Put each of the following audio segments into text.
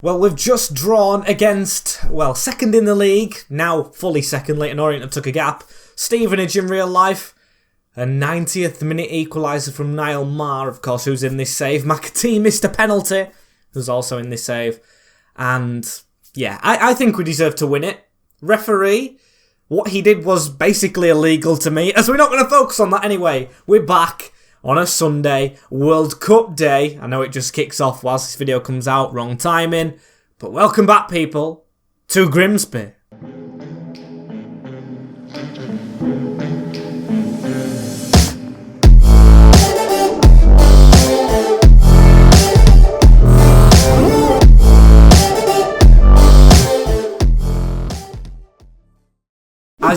Well, we've just drawn against, well, second in the league, now fully second. Leighton Orient took a gap. Stevenage in real life. A 90th minute equaliser from Niall Marr, of course, who's in this save. McAtee missed a penalty, who's also in this save. And, yeah, I think we deserve to win it. Referee, what he did was basically illegal to me, as we're not going to focus on that anyway. We're back on a Sunday, World Cup day. I know it just kicks off whilst this video comes out, wrong timing. But welcome back, people, to Grimsby.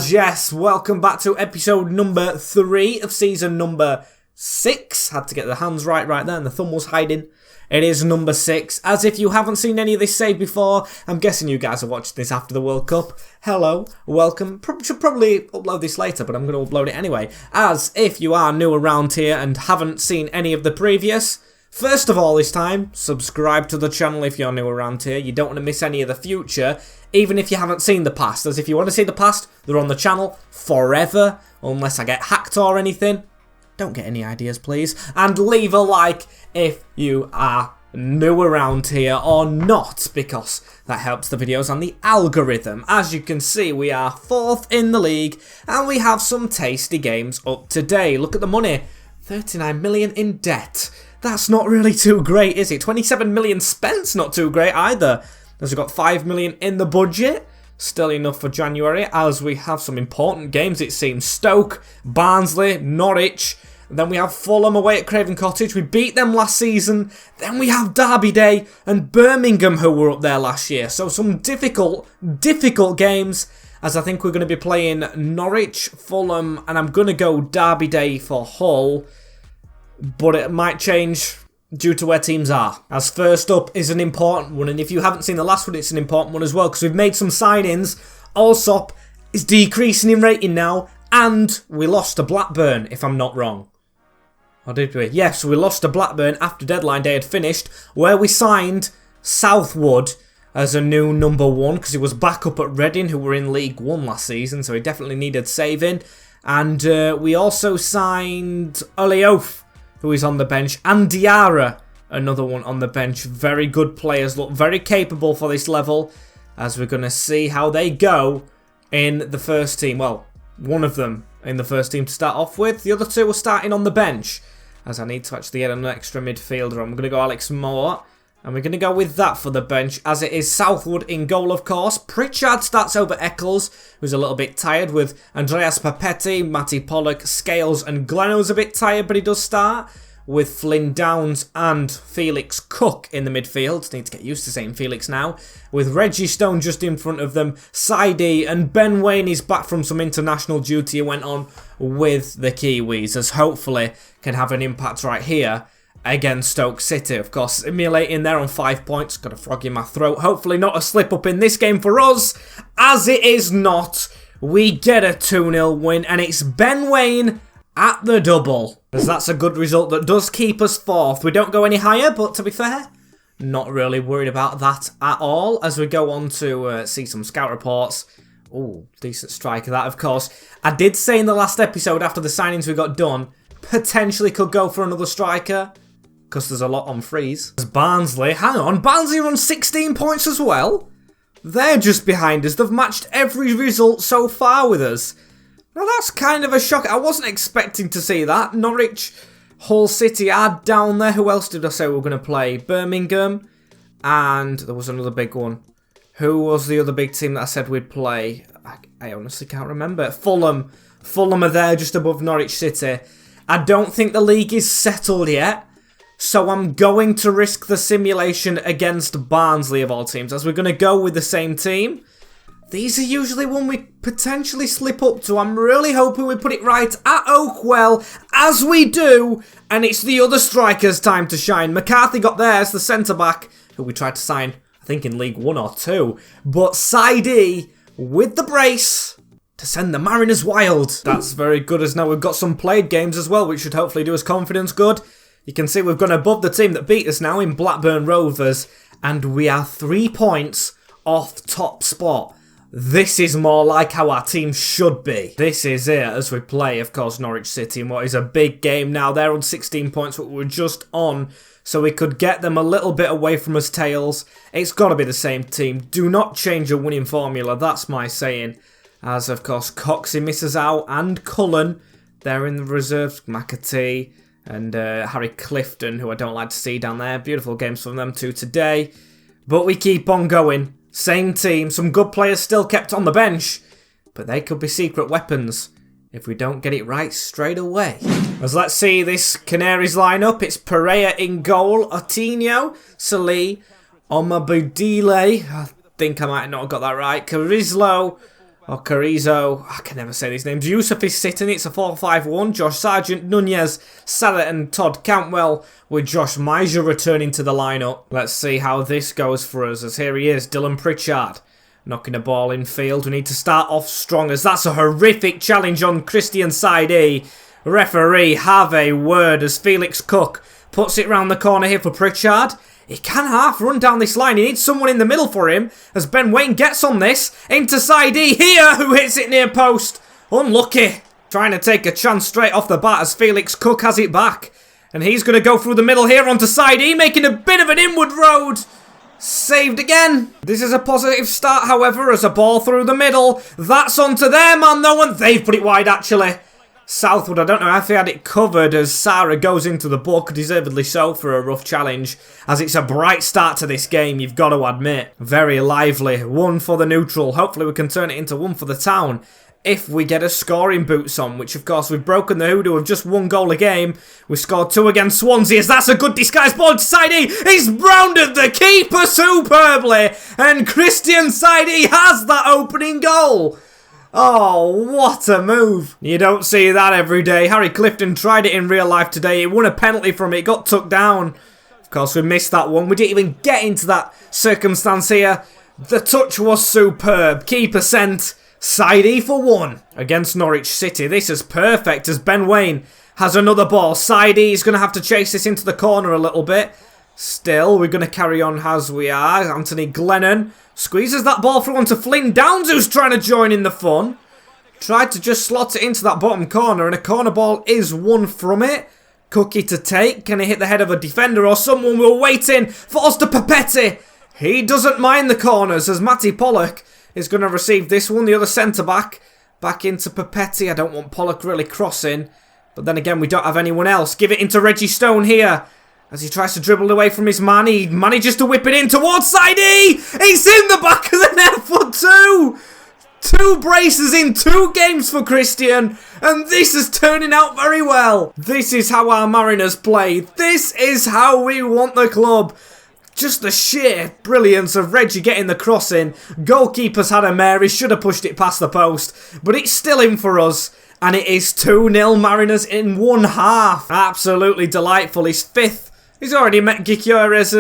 Yes, welcome back to episode number 3 of season number 6. Had to get the hands right there, and the thumb was hiding. It is number 6. As if you haven't seen any of this save before, I'm guessing you guys are watching this after the World Cup. Hello, welcome. Should probably upload this later, but I'm going to upload it anyway. As if you are new around here and haven't seen any of the previous, first of all this time, subscribe to the channel if you're new around here. You don't want to miss any of the future, even if you haven't seen the past. As if you want to see the past, they're on the channel forever, unless I get hacked or anything. Don't get any ideas, please. And leave a like if you are new around here or not, because that helps the videos on the algorithm. As you can see, we are 4th in the league, and we have some tasty games up today. Look at the money, 39 million in debt. That's not really too great, is it? 27 million spent's not too great either. As we've got 5 million in the budget. Still enough for January, as we have some important games, it seems. Stoke, Barnsley, Norwich. Then we have Fulham away at Craven Cottage. We beat them last season. Then we have Derby Day and Birmingham, who were up there last year. So some difficult games, as I think we're going to be playing Norwich, Fulham, and I'm going to go Derby Day for Hull. But it might change due to where teams are. As first up is an important one, and if you haven't seen the last one, it's an important one as well, because we've made some signings. Allsop is decreasing in rating now, and we lost to Blackburn, if I'm not wrong. Or did we? Yes, we lost to Blackburn after deadline day had finished, where we signed Southwood as a new number 1, because he was back up at Reading, who were in League 1 last season, so he definitely needed saving. And we also signed Oliof, who is on the bench, and Diarra, another one on the bench. Very good players, look very capable for this level, as we're going to see how they go in the first team. Well, one of them in the first team to start off with. The other two are starting on the bench, as I need to actually get an extra midfielder. I'm going to go Alex Moore, and we're going to go with that for the bench, as it is Southwood in goal, of course. Pritchard starts over Eccles, who's a little bit tired, with Andreas Papetti, Matty Pollock, Scales, and Gleno's a bit tired, but he does start, with Flynn Downs and Felix Cook in the midfield. Need to get used to saying Felix now. With Reggie Stone just in front of them. Saidi and Ben Wayne is back from some international duty and went on with the Kiwis, as hopefully can have an impact right here against Stoke City. Of course, simulating there on 5 points. Got a frog in my throat. Hopefully not a slip up in this game for us. As it is not, we get a 2-0 win, and it's Ben Wayne at the double, as that's a good result that does keep us 4th. We don't go any higher, but to be fair, not really worried about that at all. As we go on to see some scout reports. Oh, decent striker that, of course. I did say in the last episode, after the signings we got done, potentially could go for another striker, because there's a lot on freeze. Barnsley, hang on, Barnsley are on 16 points as well? They're just behind us. They've matched every result so far with us. Now that's kind of a shock. I wasn't expecting to see that. Norwich, Hull City are down there. Who else did I say we were going to play? Birmingham. And there was another big one. Who was the other big team that I said we'd play? I honestly can't remember. Fulham. Fulham are there just above Norwich City. I don't think the league is settled yet, so I'm going to risk the simulation against Barnsley of all teams, as we're going to go with the same team. These are usually one we potentially slip up to. I'm really hoping we put it right at Oakwell, as we do, and it's the other striker's time to shine. McCarthy got theirs, the centre-back, who we tried to sign, I think, in League 1 or 2. But Saidi, with the brace, to send the Mariners wild. That's very good, as now we've got some played games as well, which should hopefully do us confidence good. You can see we've gone above the team that beat us now in Blackburn Rovers. and we are 3 points off top spot. This is more like how our team should be. This is it as we play, of course, Norwich City in what is a big game now. They're on 16 points, but we're just on, so we could get them a little bit away from us, Tails. It's got to be the same team. Do not change your winning formula, that's my saying. As, of course, Coxey misses out, and Cullen, they're in the reserves. McAtee and Harry Clifton, who I don't like to see down there. Beautiful games from them too today. But we keep on going. Same team, some good players still kept on the bench, but they could be secret weapons if we don't get it right straight away. As let's see this Canaries lineup. It's Pereira in goal, Otinho, Salih, Omabudile, I think I might not have got that right, Carrizo, I can never say these names. Yusuf is sitting, it's a 4-5-1. Josh Sargent, Nunez, Salah and Todd Cantwell, with Josh Meisner returning to the lineup. Let's see how this goes for us, as here he is, Dylan Pritchard, knocking a ball in field. We need to start off strong, as that's a horrific challenge on Christian Saidi. Referee, have a word, as Felix Cook puts it round the corner here for Pritchard. He can half run down this line. He needs someone in the middle for him. As Ben Waine gets on this. Into Saidi here, who hits it near post. Unlucky. Trying to take a chance straight off the bat as Felix Cook has it back. And he's going to go through the middle here onto Saidi, making a bit of an inward road. Saved again. This is a positive start, however, as a ball through the middle. That's onto their man, though, and they've put it wide, actually. Southwood, I don't know if he had it covered as Sarah goes into the book, deservedly so for a rough challenge, as it's a bright start to this game, you've got to admit. Very lively, one for the neutral, hopefully we can turn it into one for the town, if we get a scoring boots on, which of course we've broken the hoodoo of just 1 goal a game. We scored 2 against Swansea, as that's a good disguised ball to Saidi. He's rounded the keeper superbly, and Christian Saidi has that opening goal. Oh, what a move. You don't see that every day. Harry Clifton tried it in real life today. He won a penalty from it, got took down. Of course, we missed that one. We didn't even get into that circumstance here. The touch was superb. Keeper sent. Saidi for 1 against Norwich City. This is perfect as Ben Waine has another ball. Saidi's going to have to chase this into the corner a little bit. Still, we're going to carry on as we are. Anthony Glennon squeezes that ball through onto Flynn Downs, who's trying to join in the fun. Tried to just slot it into that bottom corner, and a corner ball is won from it. Cookie to take. Can he hit the head of a defender or someone? We're waiting for Oster Papetti. He doesn't mind the corners as Matty Pollock is going to receive this one. The other centre-back. Back into Papetti. I don't want Pollock really crossing. But then again, we don't have anyone else. Give it into Reggie Stone here. As he tries to dribble away from his man, he manages to whip it in towards Saidi. He's in the back of the net for 2. 2 braces in 2 games for Christian. And this is turning out very well. This is how our Mariners play. This is how we want the club. Just the sheer brilliance of Reggie getting the cross in. Goalkeeper's had a mare. He should have pushed it past the post. But it's still in for us. And it is 2-0 Mariners in 1 half. Absolutely delightful. He's 5th. He's already met Gyökeres'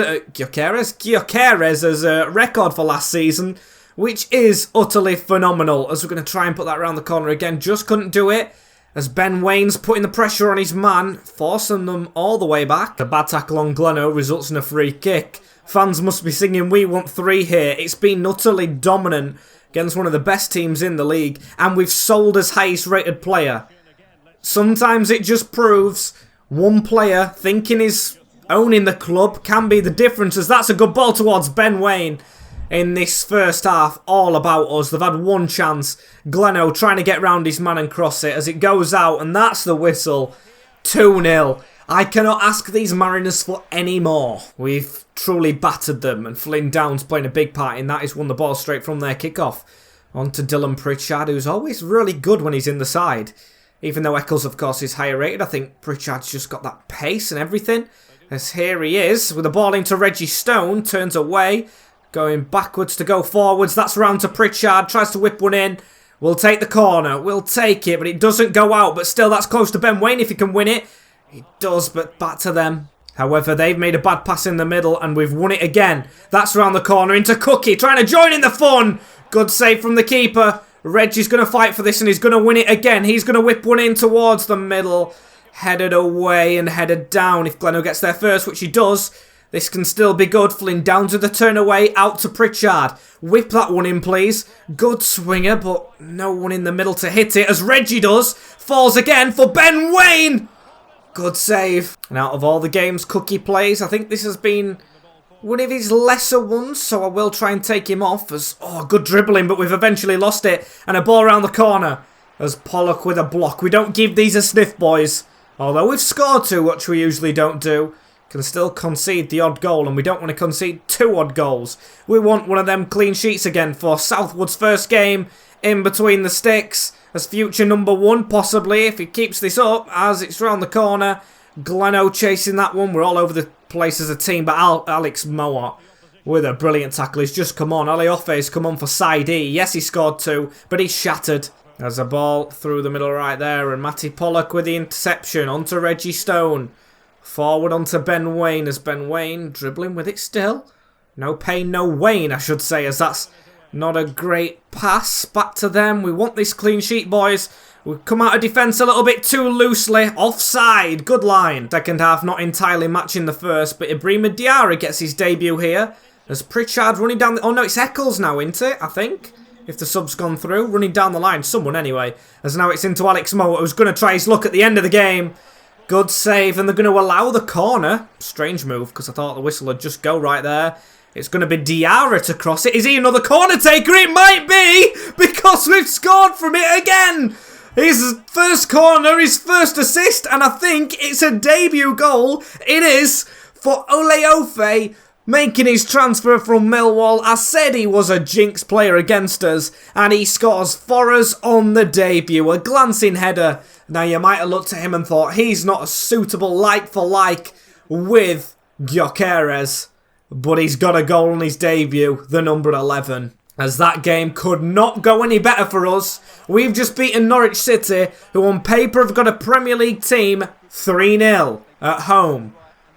record for last season, which is utterly phenomenal. As we're going to try and put that around the corner again. Just couldn't do it. As Ben Waine's putting the pressure on his man, forcing them all the way back. The bad tackle on Gleno results in a free kick. Fans must be singing, we want 3 here. It's been utterly dominant against one of the best teams in the league. And we've sold as highest rated player. Sometimes it just proves one player thinking his owning the club can be the difference, as that's a good ball towards Ben Waine in this first half. All about us. They've had 1 chance. Gleno trying to get round his man and cross it as it goes out, and that's the whistle. 2-0. I cannot ask these Mariners for any more. We've truly battered them, and Flynn Downs playing a big part in that. He's won the ball straight from their kickoff. On to Dylan Pritchard, who's always really good when he's in the side. Even though Eccles, of course, is higher rated, I think Pritchard's just got that pace and everything. As here he is, with the ball into Reggie Stone, turns away, going backwards to go forwards. That's round to Pritchard, tries to whip one in. We'll take the corner, we'll take it, but it doesn't go out. But still, that's close to Ben Waine if he can win it. He does, but back to them. However, they've made a bad pass in the middle, and we've won it again. That's round the corner into Cookie, trying to join in the fun. Good save from the keeper. Reggie's going to fight for this, and he's going to win it again. He's going to whip one in towards the middle. Headed away and headed down if Gleno gets there first, which he does. This can still be good. Flynn down to the turn away, out to Pritchard. Whip that one in, please. Good swinger, but no one in the middle to hit it, as Reggie does. Falls again for Ben Waine. Good save. And out of all the games Cookie plays, I think this has been one of his lesser ones, so I will try and take him off. As good dribbling, but we've eventually lost it. And a ball around the corner. As Pollock with a block. We don't give these a sniff, boys. Although we've scored 2, which we usually don't do. Can still concede the odd goal, and we don't want to concede 2 odd goals. We want one of them clean sheets again for Southwood's first game in between the sticks as future number 1, possibly, if he keeps this up, as it's round the corner. Gleno chasing that one. We're all over the place as a team, but Alex Mowat with a brilliant tackle. He's just come on. Aliofe's come on for side E. Yes, he scored 2, but he's shattered. There's a ball through the middle right there, and Matty Pollock with the interception onto Reggie Stone. Forward onto Ben Waine, as Ben Waine dribbling with it still. No pain, no Wayne, I should say, as that's not a great pass. Back to them. We want this clean sheet, boys. We've come out of defence a little bit too loosely. Offside. Good line. Second half not entirely matching the first, but Ibrahima Diarra gets his debut here. As Pritchard running down the... Oh no, it's Eccles now, isn't it? I think. If the sub's gone through. Running down the line. Someone anyway. As now it's into Alex Mowat, who's going to try his luck at the end of the game. Good save, and they're going to allow the corner. Strange move, because I thought the whistle would just go right there. It's going to be Diarra to cross it. Is he another corner taker? It might be, because we've scored from it again. His first corner, his first assist, and I think it's a debut goal. It is for Oleofe, making his transfer from Millwall. I said he was a jinx player against us, and he scores for us on the debut. A glancing header. Now, you might have looked at him and thought, he's not a suitable like-for-like with Gyökeres. But he's got a goal on his debut, the number 11. As that game could not go any better for us. We've just beaten Norwich City, who on paper have got a Premier League team, 3-0 at home.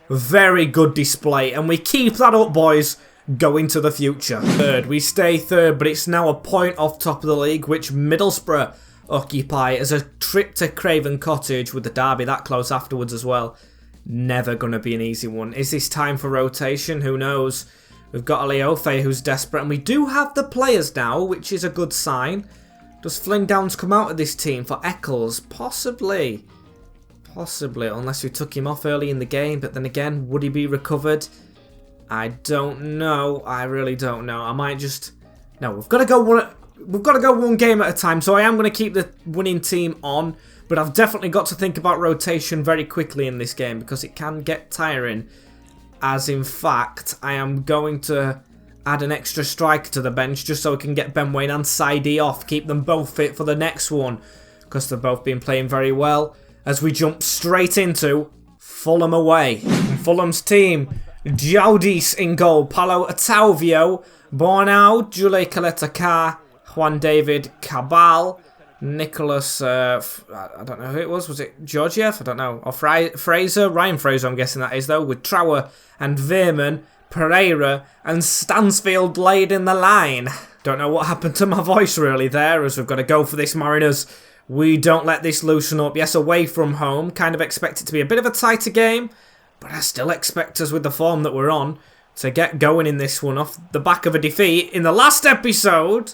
Very good display, and we keep that up, boys, going to the future. Third, we stay third, but it's now a point off top of the league, which Middlesbrough occupy as a trip to Craven Cottage with the derby that close afterwards as well. Never going to be an easy one. Is this time for rotation? Who knows? We've got Oleofe who's desperate, and we do have the players now, which is a good sign. Does Flynn Downs come out of this team for Eccles? Possibly. Possibly, unless we took him off early in the game, but then again, would he be recovered? I don't know. I really don't know. I might just... No, we've got to go one game at a time, so I am going to keep the winning team on, but I've definitely got to think about rotation very quickly in this game because it can get tiring. As in fact, I am going to add an extra striker to the bench just so we can get Ben Waine and Saidi off, keep them both fit for the next one because they've both been playing very well. As we jump straight into Fulham away. And Fulham's team, Jaudis in goal, Paulo Otávio, Bornau, Jule Caleta-Car, Juan David Cabal, Nicholas, I don't know who it was it Georgiev? I don't know. Or Fraser, Ryan Fraser I'm guessing that is though, with Trower and Veerman, Pereira and Stansfield laid in the line. Don't know what happened to my voice really there, as we've got to go for this Mariners. We don't let this loosen up. Yes, away from home. Kind of expect it to be a bit of a tighter game, but I still expect us with the form that we're on to get going in this one off the back of a defeat in the last episode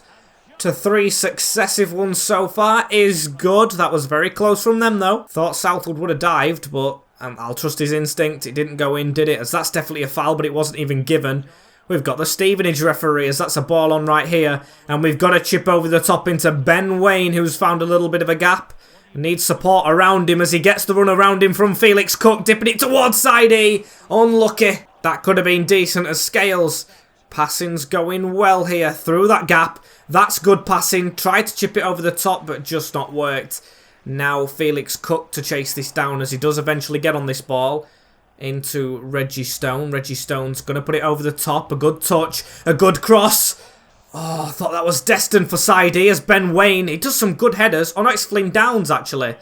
to 3 successive ones so far is good. That was very close from them though. Thought Southwood would have dived, but I'll trust his instinct. It didn't go in, did it? As that's definitely a foul, but it wasn't even given. We've got the Stevenage referee as that's a ball on right here. And we've got a chip over the top into Ben Waine, who's found a little bit of a gap. Needs support around him as he gets the run around him from Felix Cook, dipping it towards side E. Unlucky. That could have been decent as Scales. Passing's going well here through that gap. That's good passing. Tried to chip it over the top, but just not worked. Now Felix Cook to chase this down as he does eventually get on this ball. Into Reggie Stone. Reggie Stone's going to put it over the top. A good touch. A good cross. Oh, I thought that was destined for side E as Ben Waine. He does some good headers. Oh no, it's Flynn Downs actually.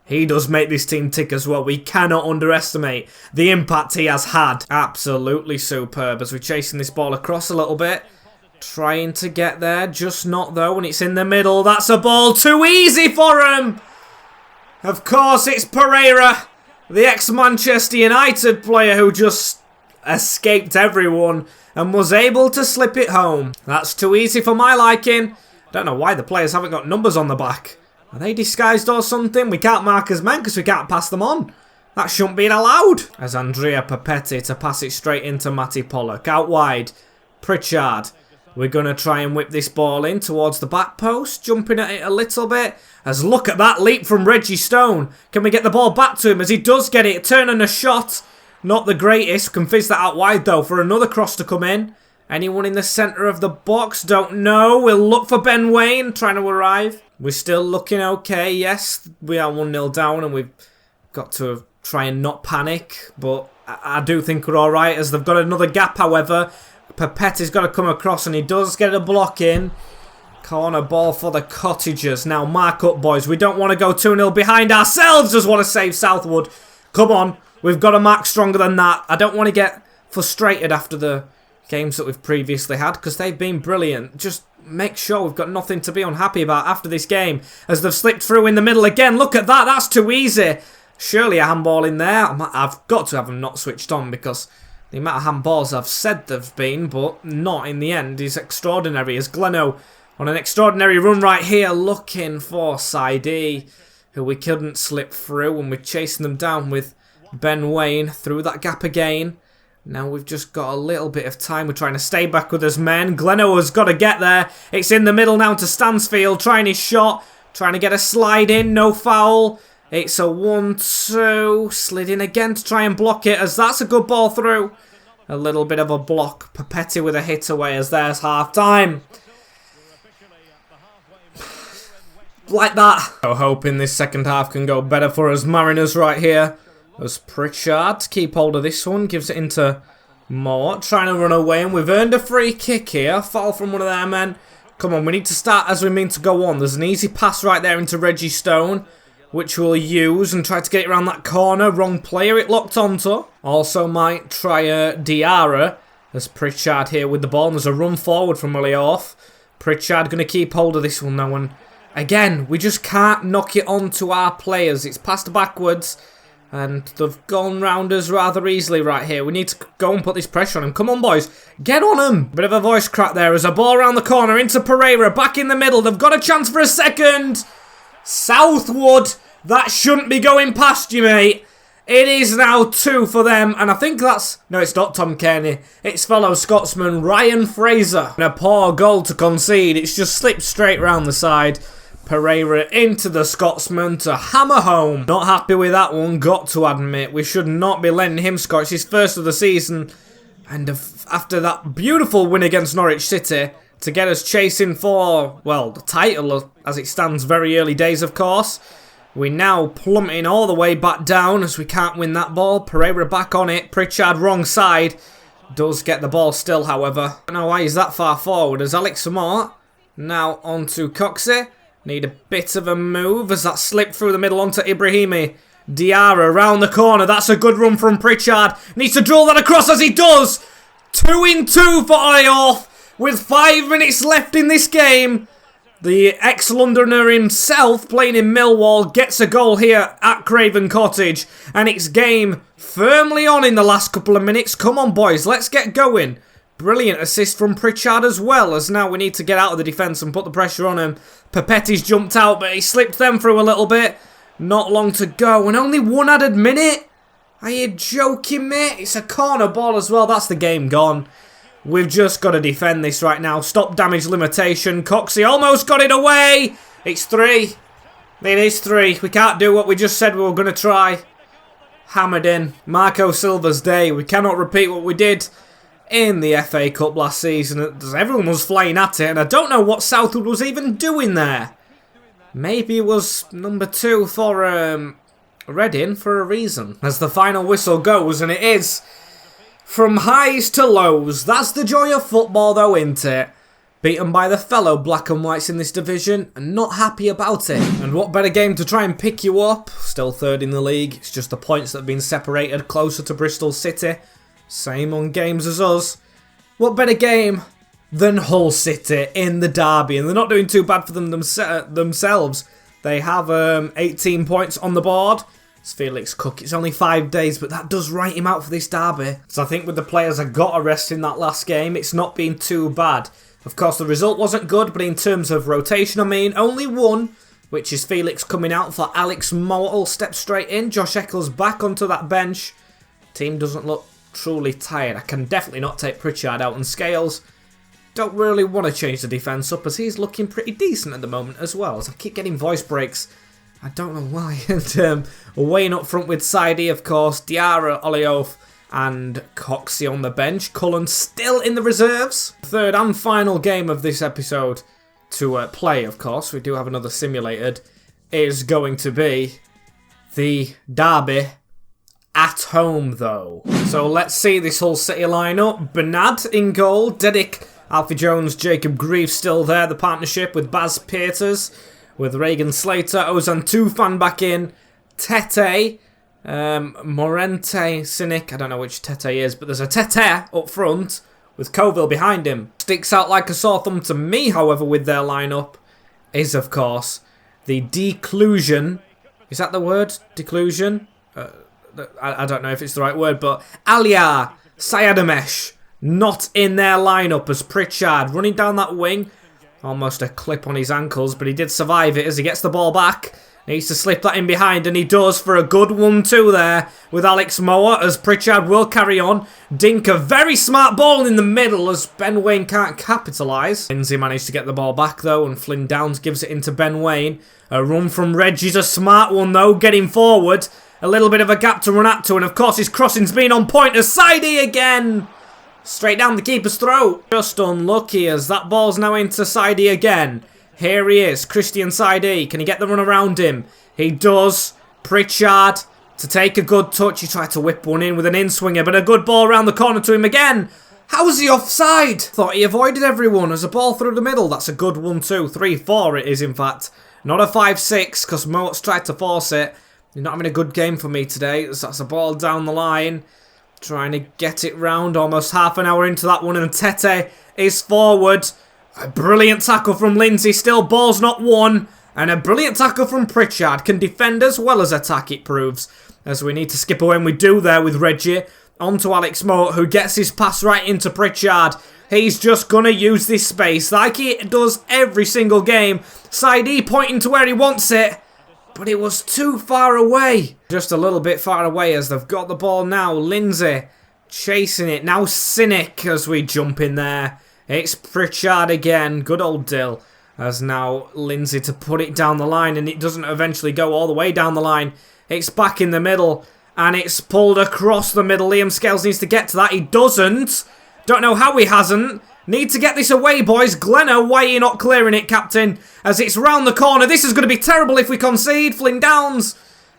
He does make this team tick as well. We cannot underestimate the impact he has had. Absolutely superb as we're chasing this ball across a little bit. Trying to get there. Just not though when it's in the middle. That's a ball too easy for him. Of course it's Pereira. The ex-Manchester United player who just escaped everyone and was able to slip it home. That's too easy for my liking. Don't know why the players haven't got numbers on the back. Are they disguised or something? We can't mark as men because we can't pass them on. That shouldn't be allowed. As Andrea Papetti to pass it straight into Matty Pollock. Out wide. Pritchard. We're going to try and whip this ball in towards the back post. Jumping at it a little bit. As look at that leap from Reggie Stone. Can we get the ball back to him as he does get it? Turn and a shot. Not the greatest. Can fizz that out wide though for another cross to come in. Anyone in the centre of the box? Don't know. We'll look for Ben Waine trying to arrive. We're still looking okay. Yes, we are 1-0 down and we've got to try and not panic. But I do think we're alright as they've got another gap, however. Papetti's got to come across and he does get a block in. Corner ball for the Cottagers. Now mark up, boys. We don't want to go 2-0 behind ourselves. Just want to save Southwood. Come on. We've got to mark stronger than that. I don't want to get frustrated after the games that we've previously had because they've been brilliant. Just make sure we've got nothing to be unhappy about after this game as they've slipped through in the middle again. Look at that. That's too easy. Surely a handball in there. I've got to have them not switched on because the amount of handballs I've said they've been, but not in the end, is extraordinary. As Gleno on an extraordinary run right here, looking for Saidi, who we couldn't slip through, and we're chasing them down with Ben Waine through that gap again. Now we've just got a little bit of time. We're trying to stay back with his men. Gleno has got to get there. It's in the middle now to Stansfield, trying his shot, trying to get a slide in, no foul. It's a 1-2, slid in again to try and block it as that's a good ball through. A little bit of a block. Papetti with a hit away as there's half time. Like that. So hoping this second half can go better for us Mariners right here. As Pritchard to keep hold of this one, gives it into Moore, trying to run away, and we've earned a free kick here. Foul from one of their men. Come on, we need to start as we mean to go on. There's an easy pass right there into Reggie Stone, which we'll use and try to get it around that corner. Wrong player it locked onto. Also might try Diarra as Pritchard here with the ball. And there's a run forward from Willioff. Pritchard going to keep hold of this one now. And again, we just can't knock it onto our players. It's passed backwards. And they've gone round us rather easily right here. We need to go and put this pressure on them. Come on, boys. Get on them. Bit of a voice crack there as a ball around the corner into Pereira. Back in the middle. They've got a chance for a second. Southwood. That shouldn't be going past you, mate. It is now 2 for them. And I think that's... No, it's not Tom Kearney. It's fellow Scotsman Ryan Fraser. And a poor goal to concede. It's just slipped straight round the side. Pereira into the Scotsman to hammer home. Not happy with that one, got to admit. We should not be letting him score. It's his first of the season. And after that beautiful win against Norwich City, to get us chasing for, well, the title as it stands, very early days, of course. We're now plummeting all the way back down as we can't win that ball. Pereira back on it. Pritchard wrong side. Does get the ball still, however. I don't know why he's that far forward as Alex Samart. Now on to Coxey. Need a bit of a move as that slipped through the middle onto Ibrahimi. Diarra around the corner. That's a good run from Pritchard. Needs to drill that across as he does. 2-2 for Oyoff. With 5 minutes left in this game. The ex-Londoner himself, playing in Millwall, gets a goal here at Craven Cottage. And it's game firmly on in the last couple of minutes. Come on, boys. Let's get going. Brilliant assist from Pritchard as well, as now we need to get out of the defence and put the pressure on him. Papetti's jumped out, but he slipped them through a little bit. Not long to go, and only 1 added minute? Are you joking, mate? It's a corner ball as well. That's the game gone. We've just got to defend this right now. Stop damage limitation. Coxey almost got it away. It's 3. It is 3. We can't do what we just said we were going to try. Hammered in. Marco Silva's day. We cannot repeat what we did in the FA Cup last season. Everyone was flying at it, and I don't know what Southwood was even doing there. Maybe it was number 2 for Reading for a reason. As the final whistle goes, and it is from highs to lows. That's the joy of football though, isn't it? Beaten by the fellow black and whites in this division, and not happy about it. And what better game to try and pick you up? Still 3rd in the league. It's just the points that have been separated closer to Bristol City. Same on games as us. What better game than Hull City in the derby? And they're not doing too bad for them themselves. They have 18 points on the board. It's Felix Cook. It's only 5 days, but that does write him out for this derby. So I think with the players I got a rest in that last game, it's not been too bad. Of course, the result wasn't good, but in terms of rotation, I mean, only one, which is Felix coming out for Alex Mowatt. Step straight in. Josh Eccles back onto that bench. Team doesn't look truly tired. I can definitely not take Pritchard out, and Scales don't really want to change the defence up, as he's looking pretty decent at the moment as well. As I keep getting voice breaks, I don't know why. And Wayne up front with Saidi, of course, Diarra, Oliof and Coxey on the bench. Cullen still in the reserves. Third and final game of this episode to play, of course, we do have another simulated, is going to be the derby at home, though. So let's see this Hull City lineup. Bernard in goal, Dedick, Alfie Jones, Jacob Greaves still there. The partnership with Baz Peters, with Reagan Slater, Ozan Tufan back in, Tete, Morente, Cynic, I don't know which Tete is, but there's a Tete up front with Coville behind him. Sticks out like a sore thumb to me, however, with their lineup, is of course the declusion. Is that the word? Declusion? I don't know if it's the right word, but Aliar, Sayadamesh, not in their lineup as Pritchard running down that wing. Almost a clip on his ankles, but he did survive it as he gets the ball back. Needs to slip that in behind, and he does for a good 1-2 there with Alex Mowatt, as Pritchard will carry on. Dink, a very smart ball in the middle as Ben Waine can't capitalise. Lindsay managed to get the ball back though, and Flynn Downs gives it into Ben Waine. A run from Reggie's a smart one though, getting forward. A little bit of a gap to run at to, and of course his crossing's been on point as Saidi again. Straight down the keeper's throat. Just unlucky as that ball's now into Saidi again. Here he is, Christian Saidi. Can he get the run around him? He does. Pritchard to take a good touch. He tried to whip one in with an in-swinger, but a good ball around the corner to him again. How was he offside? Thought he avoided everyone as a ball through the middle. That's a good 1-2, 3-4 it is in fact. Not a 5-6 because Mowatt's tried to force it. You're not having a good game for me today. That's a ball down the line. Trying to get it round, almost half an hour into that one, and Tete is forward. A brilliant tackle from Lindsay, still ball's not won. And a brilliant tackle from Pritchard. Can defend as well as attack, it proves. As we need to skip away, and we do there with Reggie. On to Alex Mowatt, who gets his pass right into Pritchard. He's just going to use this space like he does every single game. Saidi pointing to where he wants it. But it was too far away. Just a little bit far away as they've got the ball now. Lindsay chasing it. Now Cynic as we jump in there. It's Pritchard again. Good old Dill. As now Lindsay to put it down the line, and it doesn't eventually go all the way down the line. It's back in the middle. And it's pulled across the middle. Liam Scales needs to get to that. He doesn't. Don't know how he hasn't. Need to get this away, boys. Glenno, why are you not clearing it, captain? As it's round the corner. This is going to be terrible if we concede. Flynn Downs.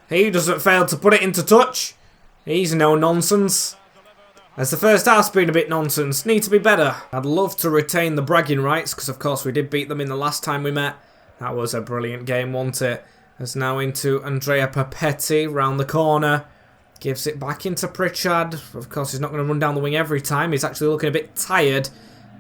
He doesn't fail to put it into touch. He's no nonsense. As the first half's been a bit nonsense. Need to be better. I'd love to retain the bragging rights, because of course we did beat them in the last time we met. That was a brilliant game, wasn't it? As now into Andrea Papetti, round the corner. Gives it back into Pritchard. Of course, he's not going to run down the wing every time. He's actually looking a bit tired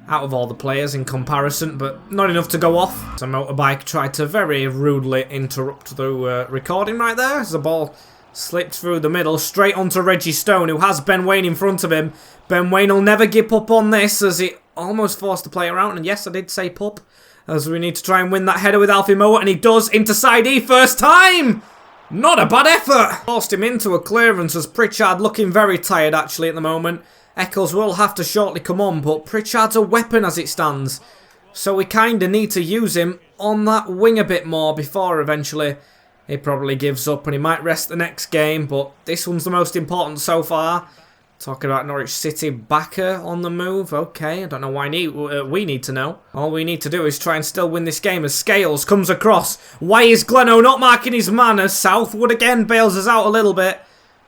out of all the players in comparison, but not enough to go off. So Motorbike tried to very rudely interrupt the recording right there as the ball slipped through the middle straight onto Reggie Stone, who has Ben Waine in front of him. Ben Waine will never give up on this as it almost forced the player out, and yes, I did say pup, as we need to try and win that header with Alfie Mowatt, and he does into Saidi first time. Not a bad effort. Forced him into a clearance as Pritchard looking very tired actually at the moment. Eccles will have to shortly come on, but Pritchard's a weapon as it stands. So we kind of need to use him on that wing a bit more before eventually he probably gives up and he might rest the next game. But this one's the most important so far. Talking about Norwich City backer on the move. Okay, I don't know why we need to know. All we need to do is try and still win this game as Scales comes across. Why is Glenno not marking his man as Southwood again bails us out a little bit?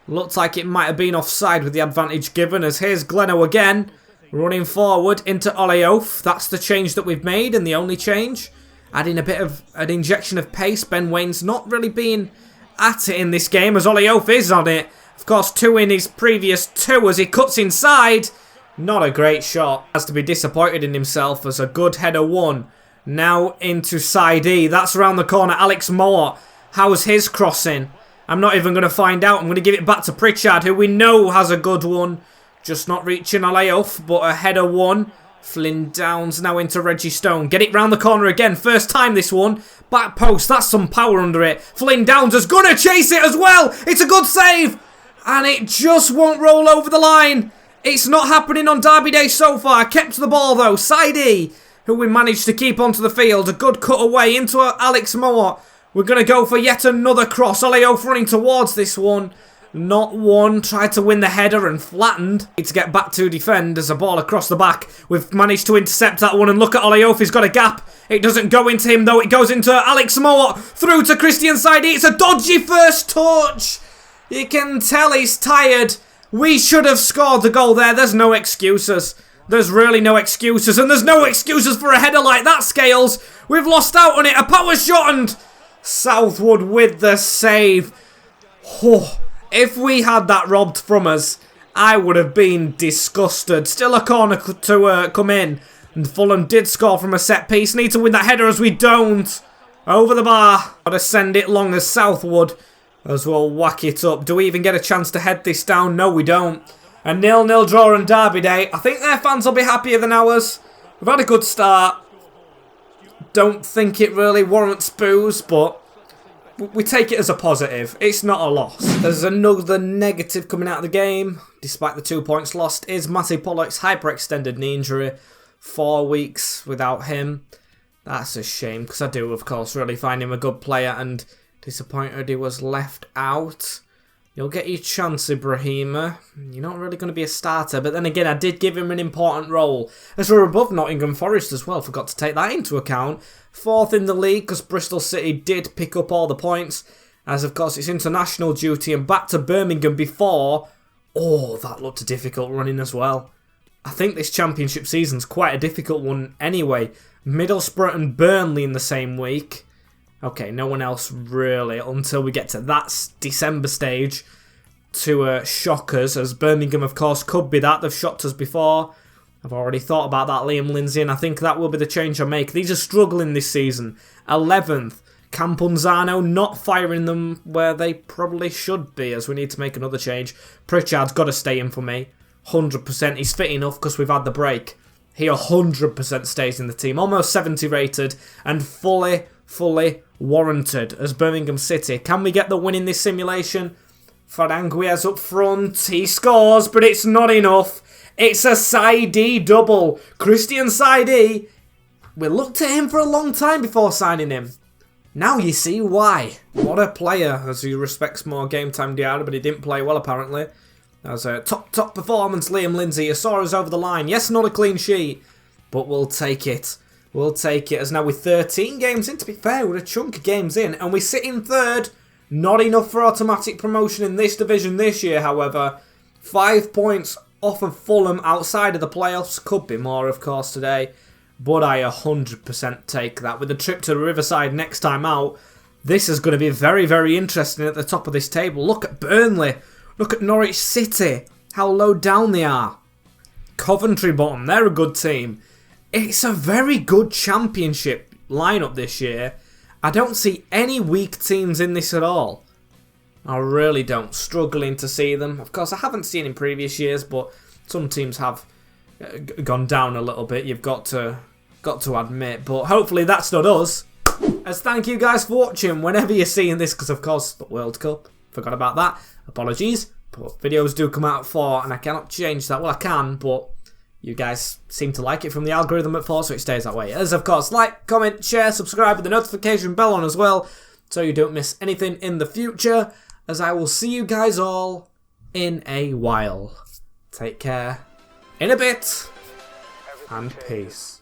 Looked like it might have been offside with the advantage given, as here's Glenno again. Running forward into Oliof. That's the change that we've made, and the only change. Adding a bit of an injection of pace. Ben Waine's not really been at it in this game, as Oliof is on it. Of course, 2 in his previous 2 as he cuts inside. Not a great shot. Has to be disappointed in himself as a good header won. Now into Saidi. That's around the corner. Alex Mowatt. How's his crossing? I'm not even going to find out. I'm going to give it back to Pritchard, who we know has a good one. Just not reaching a layoff, but a header one. Flynn Downs now into Reggie Stone. Get it round the corner again. First time this one. Back post. That's some power under it. Flynn Downs is going to chase it as well. It's a good save. And it just won't roll over the line. It's not happening on Derby Day so far. Kept the ball though. Saidi, who we managed to keep onto the field. A good cut away into Alex Mowat. We're going to go for yet another cross. Oleof running towards this one. Not one. Tried to win the header and flattened. Need to get back to defend as a ball across the back. We've managed to intercept that one and look at Oleof. He's got a gap. It doesn't go into him though. It goes into Alex Mowat. Through to Christian Saidi. It's a dodgy first touch. You can tell he's tired. We should have scored the goal there. There's no excuses. There's really no excuses. And there's no excuses for a header like that, Scales. We've lost out on it. A power shot and Southwood with the save. Oh, if we had that robbed from us, I would have been disgusted. Still a corner to come in. And Fulham did score from a set piece. Need to win that header as we don't. Over the bar. Got to send it long as Southwood as we'll whack it up. Do we even get a chance to head this down? No, we don't. A 0-0 draw on Derby Day. I think their fans will be happier than ours. We've had a good start. Don't think it really warrants boos, but we take it as a positive. It's not a loss. There's another negative coming out of the game, despite the 2 points lost, is Matty Pollock's hyperextended knee injury. 4 weeks without him. That's a shame, because I do, of course, really find him a good player, and disappointed he was left out. You'll get your chance, Ibrahima. You're not really going to be a starter, but then again, I did give him an important role, as we're above Nottingham Forest as well. Forgot to take that into account. 4th in the league, because Bristol City did pick up all the points, as of course it's international duty, and back to Birmingham before. Oh, that looked a difficult running as well. I think this championship season's quite a difficult one anyway. Middlesbrough and Burnley in the same week. Okay, no one else really until we get to that December stage to shock us, as Birmingham, of course, could be that. They've shocked us before. I've already thought about that, Liam Lindsay, and I think that will be the change I make. These are struggling this season. 11th. Campunzano not firing them where they probably should be, as we need to make another change. Pritchard's got to stay in for me. 100%. He's fit enough because we've had the break. He 100% stays in the team. Almost 70 rated and fully warranted as Birmingham City. Can we get the win in this simulation? Faranguia's up front. He scores, but it's not enough. It's a Saidi double. Christian Saidi. We looked at him for a long time before signing him. Now you see why. What a player, as he respects more game time Diarra, but he didn't play well apparently. That was a top performance, Liam Lindsay. You saw us over the line. Yes, not a clean sheet, but we'll take it. We'll take it, as now we're 13 games in, to be fair, we're a chunk of games in, and we sit in 3rd. Not enough for automatic promotion in this division this year, however. 5 points off of Fulham outside of the playoffs. Could be more, of course, today. But I 100% take that. With the trip to Riverside next time out, this is going to be very, very interesting at the top of this table. Look at Burnley. Look at Norwich City. How low down they are. Coventry bottom. They're a good team. It's a very good championship lineup this year. I don't see any weak teams in this at all. I really don't. Struggling to see them. Of course, I haven't seen in previous years, but some teams have gone down a little bit. You've got to admit. But hopefully that's not us. As thank you guys for watching whenever you're seeing this, because of course the World Cup. Forgot about that. Apologies. But videos do come out at 4 and I cannot change that. Well, I can, but you guys seem to like it from the algorithm at 4, so it stays that way. As of course, like, comment, share, subscribe with the notification bell on as well, so you don't miss anything in the future, as I will see you guys all in a while. Take care, in a bit, and peace.